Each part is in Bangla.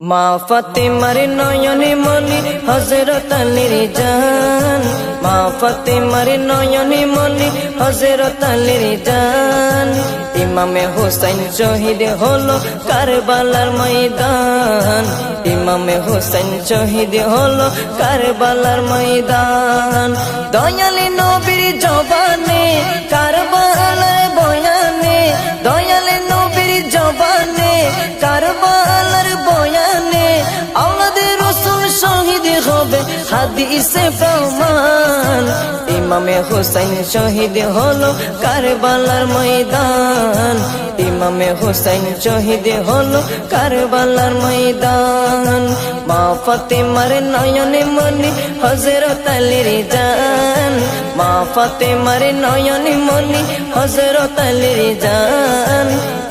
মা ফাতেমার নয়নে মনি হযরত আলীর জান, মা ফাতেমার নয়নে মনি হযরত আলীর জান। ইমামে হোসেন শহীদ হলো কারবালার ময়দান, ইমামে হোসেন শহীদ হলো কারবালার ময়দান। দয়ালে নবীর জবানে কারবালার বয়ানে, দয়ালে নবীর জবানে কারবালার বয়ানে, আওলাদে রাসূল শহীদ হবে হাদিসে প্রমাণ। ইমামে হোসেন শহীদ হলো কারবালার ময়দান, ইমামে হোসেন শহীদ হলো কারবালার ময়দান। মা ফাতেমার নয়নে মনি হযরত আলীর জান, মা ফাতেমার নয়নে মনি হযরত আলীর জান।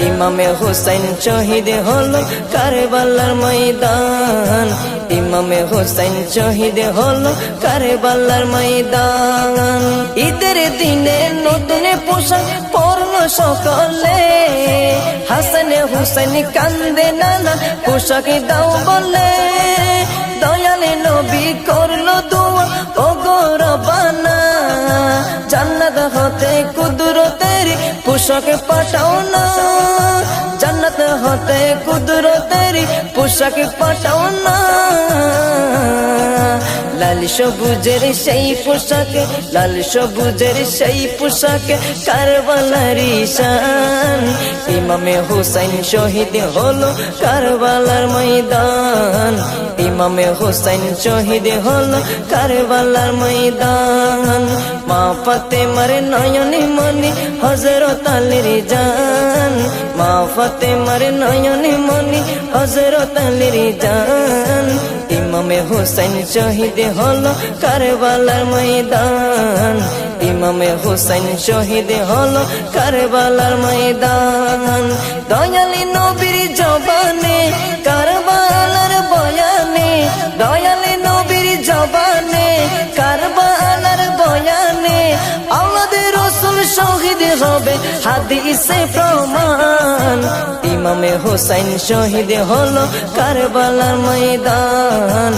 ইমামে হোসেন শহীদ হলো কারবালার ময়দান, ইমামে হোসেন শহীদ হলো কারবালার ময়দান। ঈদের দিনে নতুন পোশাক পরলো সকলে, হাসান হুসেন কান্দে নানা পোশাক দাও বলে। দয়ালে নবী করলো দোয়া ও গো রব্বানা, জান্নাত হতে কুদরতের পোশাক পাঠাও না, জান্নাত হতে কুদরতের পোশাক পাঠাও না। লাল সবুজের সেই পোশাকে, লাল সবুজের সেই পোশাকে কারবালার শান। ইমামে হোসেন শহীদ হলো কারবালার ময়দান, ইমামে হোসেন শহীদ হলো কারবালার ময়দান। মা ফাতেমার নয়নে মনি হযরত আলীর জান, মা ফাতেমার নয়নে মনি হযরত আলীর জান। ইমামে হোসেন শহীদ হলো কারবালার ময়দান, ইমামে হোসেন শহীদ হলো কারবালার ময়দান। দয়ালি নবীর জবানে কারবালার বয়ানে, দয়ালি নবীর জবানে কারবালার বয়ানে, আওলাদে রাসূল শহীদ হবে হাদিসে প্রমাণ। ইমামে হোসেন শহীদ হলো কারবালার ময়দান,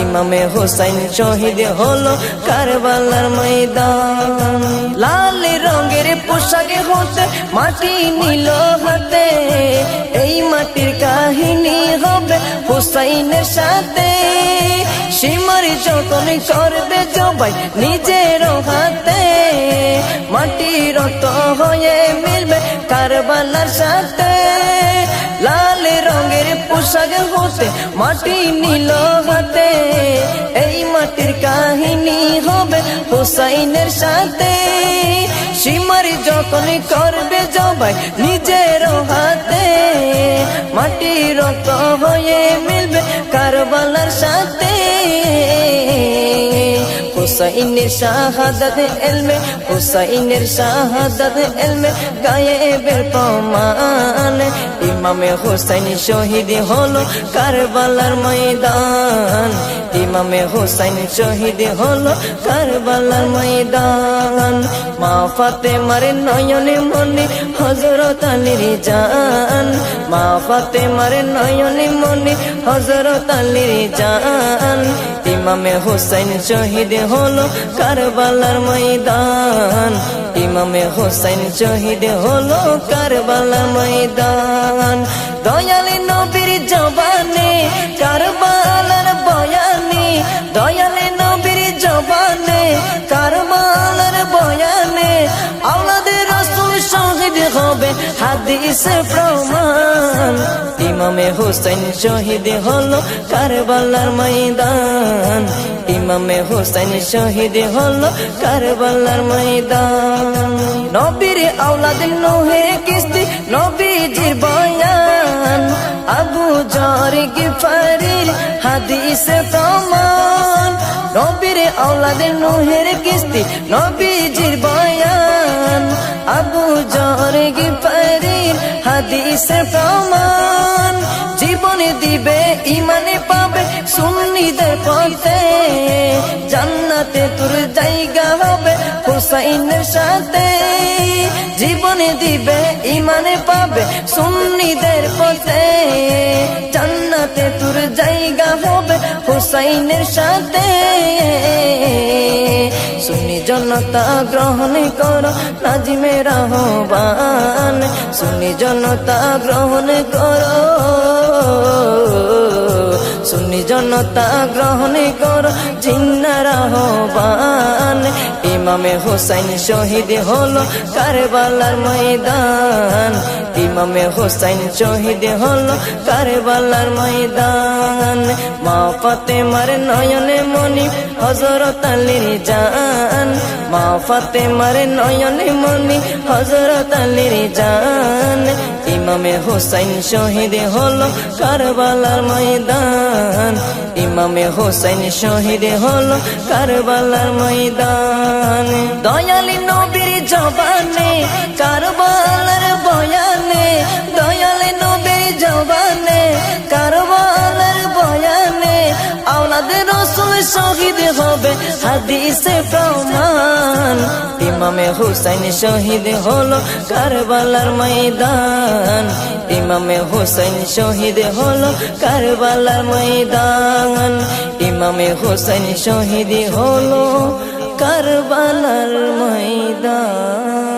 ইমামে হোসেন শহীদ হলো কারবালার ময়দান। লাল রঙের পোশাকে হতে মাটি নিল হাতে, এই মাটির কাহিনী হবে হুসাইনের সাথে। সীমার যখন করবে জবাই নিজের হাতে, মাটি রক্ত হয়ে মিলবে কারবালার সাথে। লাল রঙের পোশাক হতে মাটি নিল হাতে, এই মাটির কাহিনী হবে হুসাইনের সাথে। সীমার যখন করবে জবাই নিজের হাতে, মাটি রক্ত হয়ে মিলবে কারবালার সাথে। হুসাইনের শাহাদাত ইলমে, হুসাইনের শাহাদাত ইলমে গায়েবের প্রমাণ। ইমামে হোসেন শহীদ হলো কারবালার ময়দান, ইমামে হোসেন শহীদ হলো কারবালার ময়দান। মা ফাতেমার নয়নে মনি হযরত আলীর জান, মা ফাতেমার নয়নে মনি হযরত আলীর জান। ইমামে হোসেন শহীদ হলো কারবালার ময়দান, ইমামে হোসেন শহীদ হলো কারবালার ময়দান। দয়ালে নবীর জবানে কারবালার বয়ানে, দয়ালে নবীর জবানে কারবালার বয়ানে, আওলাদে রাসূল শহীদ হবে হাদিসে প্রমাণ। ইমামে হোসেন শহীদ হলো কারবালার ময়দান, ইমামে হোসেন শহীদ হলো কারবালার ময়দান। নবীর আওলাদ নূহে কিস্তি নবীজির বয়ান, আবু যর গিফারির হাদিসে প্রমাণ। নবীর আওলাদ নূহের কিস্তি নবীজির বয়ান, আবু যর গিফারির হাদিসে প্রমাণ। জীবনে দিবে ইমানে পাবে সুন্নিদের পথে, জান্নাতে তোর জায়গা হবে হুসাইনের সাথে। জীবনে দিবে ইমানে পাবে সুন্নিদের পথে, জান্নাতে তোর জায়গা হবে হুসাইনের সাথে। সুন্নি জনতা গ্রহণ করো নাজিমের আহ্বান, সুন্নি জনতা গ্রহণ করো, সুন্নি জনতা গ্রহণ করো জিন্নার আহ্বান। ইমামে হুসাইন শহীদ হলো কারবালার ময়দান, ইমামে হুসাইন শহীদ হলো কারবালার ময়দান। মা ফাতেমার নয়নে মনি হযরত আলীর জান, মা ফাতেমার নয়নে মনি হযরত আলীর জান। ইমামে হুসাইন শহীদ হলো কারবালার ময়দান, ইমামে হুসাইন শহীদ হলো কারবালার ময়দান। দয়ালি নবীর জবানে কারবালার বয়ানে, দয়ালি নবীর জবানে কারবালার বয়ানে, আওলাদ রাসূল শহীদ হবে হাদিসে প্রমাণ। ইমামে হুসাইন শহীদ হলো কারবালার ময়দান, ইমামে হুসাইন শহীদ হলো কারবালার ময়দান, ইমামে হুসাইন শহীদ হলো কারবালার ময়দান।